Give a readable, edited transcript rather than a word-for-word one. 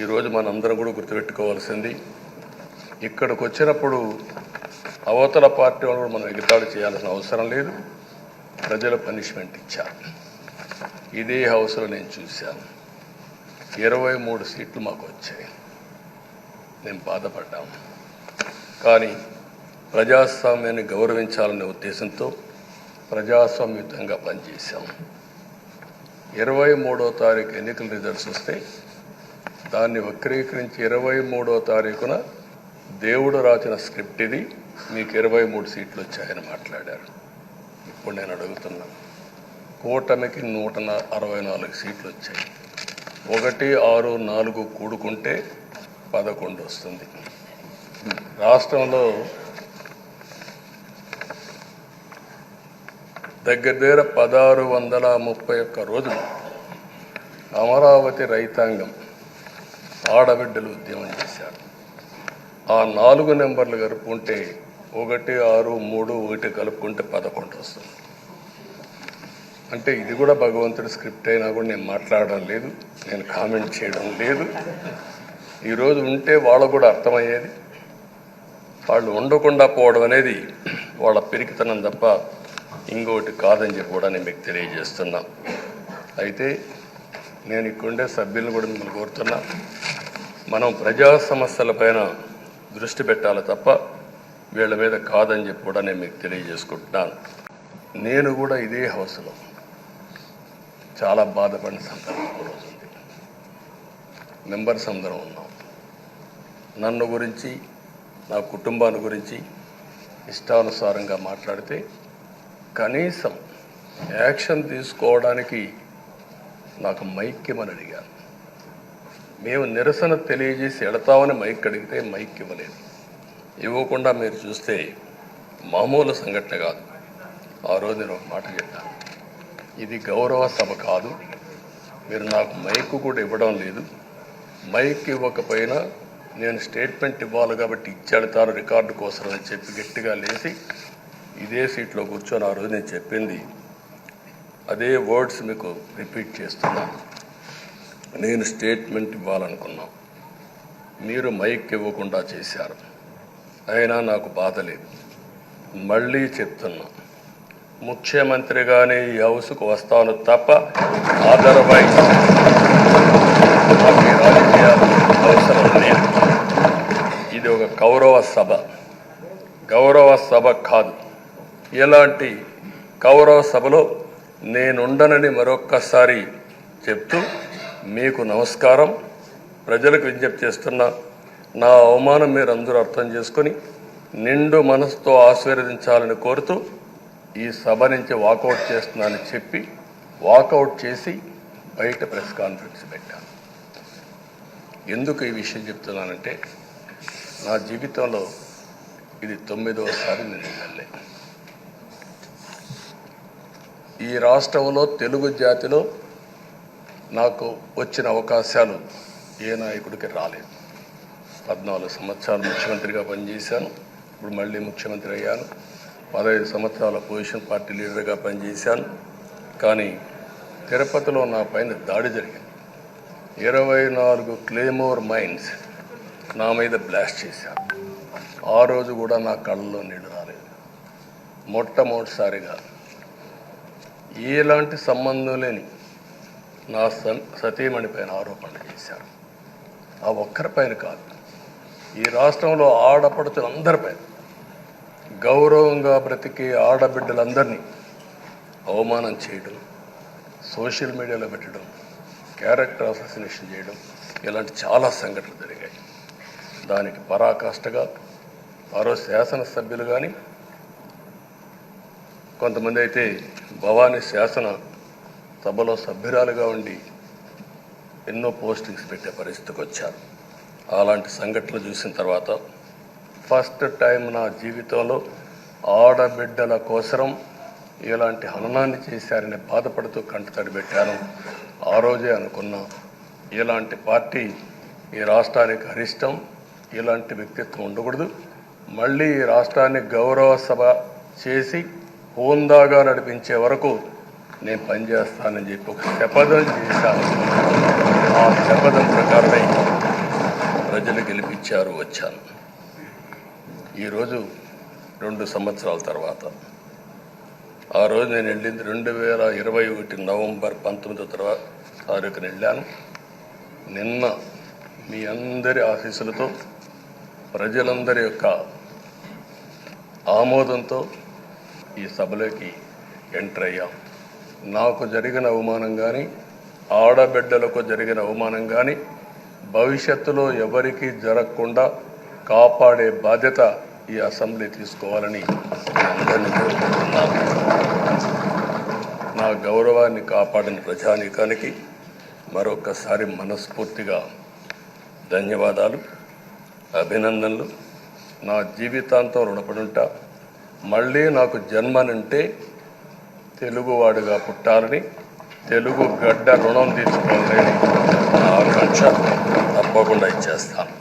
ఈరోజు మనందరం కూడా గుర్తుపెట్టుకోవాల్సింది, ఇక్కడికి వచ్చినప్పుడు అవతల పార్టీ వాళ్ళు కూడా మనం ఎగతాళి చేయాల్సిన అవసరం లేదు. ప్రజలు పనిష్మెంట్ ఇచ్చారు. ఇదే హౌస్లో నేను చూశాను. 23 సీట్లు మాకు వచ్చాయి. నేను బాధపడ్డాము. కానీ ప్రజాస్వామ్యాన్ని గౌరవించాలనే ఉద్దేశంతో ప్రజాస్వామ్యుతంగా పనిచేశాము. 23వ తారీఖు ఎన్నికల రిజల్ట్స్ వస్తే దాన్ని వక్రీకరించి 23వ తారీఖున దేవుడు రాసిన స్క్రిప్ట్ ఇది, మీకు 23 సీట్లు వచ్చాయని మాట్లాడారు. ఇప్పుడు నేను అడుగుతున్నాను, కూటమికి 164 సీట్లు వచ్చాయి. 1, 6, 4 కూడుకుంటే 11 వస్తుంది. రాష్ట్రంలో దగ్గర 1631 రోజులు అమరావతి రైతాంగం ఆడబిడ్డలు ఉద్యమం చేశారు. ఆ 4 నెంబర్లు కలుపుకుంటే 1, 6, 3, 1 కలుపుకుంటే 11 వస్తుంది. అంటే ఇది కూడా భగవంతుడి స్క్రిప్ట్ అయినా కూడా నేను మాట్లాడడం లేదు, నేను కామెంట్ చేయడం లేదు. ఈరోజు ఉంటే వాళ్ళకు కూడా అర్థమయ్యేది. వాళ్ళు ఉండకుండా పోవడం అనేది వాళ్ళ పిరికితనం తప్ప ఇంకోటి కాదని చెప్పి కూడా నేను మీకు తెలియజేస్తున్నా. అయితే నేను ఇక్కడుండే సభ్యులను కూడా మిమ్మల్ని కోరుతున్నా, మనం ప్రజా సమస్యలపైన దృష్టి పెట్టాలి తప్ప వీళ్ళ మీద కాదని చెప్పి కూడా నేను మీకు తెలియజేసుకుంటున్నాను. నేను కూడా ఇదే హౌస్లో చాలా బాధపడిన సందర్భం రోజు ఉంది. మెంబర్స్ అందరం ఉన్నాం. నన్ను గురించి, నా కుటుంబాన్ని గురించి ఇష్టానుసారంగా మాట్లాడితే కనీసం యాక్షన్ తీసుకోవడానికి నాకు మైక్ ఇవ్వమని అడిగాను. మేము నిరసన తెలియజేసి వెళతామని మైక్ అడిగితే మైక్ ఇవ్వలేదు. ఇవ్వకుండా మీరు చూస్తే మామూలు సంఘటన కాదు. ఆ రోజు నేను ఒక మాట చెప్పాను, ఇది గౌరవ సభ కాదు, మీరు నాకు మైక్ కూడా ఇవ్వడం లేదు. మైక్ ఇవ్వకపోయినా నేను స్టేట్మెంట్ ఇవ్వాలి కాబట్టి ఇచ్చేడతాను రికార్డు కోసం అని చెప్పి గట్టిగా లేచి ఇదే సీట్లో కూర్చొని ఆ రోజు నేను చెప్పింది అదే వర్డ్స్ మీకు రిపీట్ చేస్తున్నాను. నేను స్టేట్మెంట్ ఇవ్వాలనుకున్నాను, మీరు మైక్ ఇవ్వకుండా చేశారు. అయినా నాకు బాధ లేదు. మళ్ళీ చెప్తున్నా, ముఖ్యమంత్రిగానే ఈ హౌస్కు వస్తాను తప్ప అదర్వైజ్ రాజకీయాలు అవసరం లేదు. ఇది ఒక గౌరవ సభ కాదు. ఇలాంటి గౌరవ సభలో నేనుండనని మరొక్కసారి చెప్తూ మీకు నమస్కారం. ప్రజలకు విజ్ఞప్తి చేస్తున్నా, నా అవమానం మీరు అందరూ అర్థం చేసుకొని నిండు మనసుతో ఆశీర్వదించాలని కోరుతూ ఈ సభ నుంచి వాకౌట్ చేస్తున్నానని చెప్పి వాకౌట్ చేసి బయట ప్రెస్ కాన్ఫరెన్స్ పెట్టాను. ఎందుకు ఈ విషయం చెప్తున్నానంటే, నా జీవితంలో ఇది 9వసారి నేను ఎమ్మెల్యే. ఈ రాష్ట్రంలో తెలుగు జాతిలో నాకు వచ్చిన అవకాశాలు ఏ నాయకుడికి రాలేదు. 14 సంవత్సరాలు ముఖ్యమంత్రిగా పనిచేశాను. ఇప్పుడు మళ్ళీ ముఖ్యమంత్రి అయ్యాను. 15 సంవత్సరాల పొజిషన్ పార్టీ లీడర్గా పనిచేశాను. కానీ తిరుపతిలో నా పైన దాడి జరిగింది. 24 క్లేమోర్ మైన్స్ నా మీద బ్లాస్ట్ చేశారు. ఆ రోజు కూడా నా కళ్ళలో నీళ్లు రాలేదు. మొట్టమొదటిసారిగా ఎలాంటి సంబంధం లేని నా సతీమణి పైన ఆరోపణలు చేశారు. ఆ ఒక్కరిపైన కాదు, ఈ రాష్ట్రంలో ఆడపడుతులందరిపైన, గౌరవంగా బ్రతికే ఆడబిడ్డలందరినీ అవమానం చేయడం, సోషల్ మీడియాలో పెట్టడం, క్యారెక్టర్ అసాసినేషన్ చేయడం, ఇలాంటి చాలా సంఘటనలు జరిగాయి. దానికి పరాకాష్ఠగా మరో శాసనసభ్యులు కానీ, కొంతమంది అయితే భవానీ శాసన సభలో సభ్యురాలుగా ఉండి ఎన్నో పోస్టింగ్స్ పెట్టే పరిస్థితికి వచ్చారు. అలాంటి సంఘటనలు చూసిన తర్వాత ఫస్ట్ టైం నా జీవితంలో ఆడబిడ్డల కోసరం ఇలాంటి హననాన్ని చేశారని బాధపడుతూ కంటతడి పెట్టాను. ఆ రోజే అనుకున్నా, ఇలాంటి పార్టీ ఈ రాష్ట్రానికి అరిష్టం, ఇలాంటి వ్యక్తిత్వం ఉండకూడదు. మళ్ళీ ఈ రాష్ట్రాన్ని గౌరవ సభ చేసి హోందాగా నడిపించే వరకు నేను పనిచేస్తానని చెప్పి ఒక శపథం చేశాను. ఆ శపథం ప్రకారమే పిలిచారు, వచ్చాను. ఈరోజు 2 సంవత్సరాల తర్వాత, ఆ రోజు నేను వెళ్ళింది 2021 నవంబర్ 19వ తారీఖున వెళ్ళాను. నిన్న మీ అందరి ఆశీస్సులతో, ప్రజలందరి యొక్క ఆమోదంతో ఈ సభలోకి ఎంటర్ అయ్యాం. నాకు జరిగిన అవమానం కానీ, ఆడబిడ్డలకు జరిగిన అవమానం కానీ భవిష్యత్తులో ఎవరికీ జరగకుండా కాపాడే బాధ్యత ఈ అసెంబ్లీ తీసుకోవాలని అందరినీ కోరుకుంటున్నాను. నా గౌరవాన్ని కాపాడిన ప్రజానీకానికి మరొకసారి మనస్ఫూర్తిగా ధన్యవాదాలు, అభినందనలు. నా జీవితాంతం రుణపడి ఉంటా. మళ్ళీ నాకు జన్మనంటే తెలుగువాడిగా పుట్టాలని, తెలుగు గడ్డ రుణం తీసుకోవాలని నా ఆకాంక్ష. తప్పకుండా ఇచ్చేస్తాను.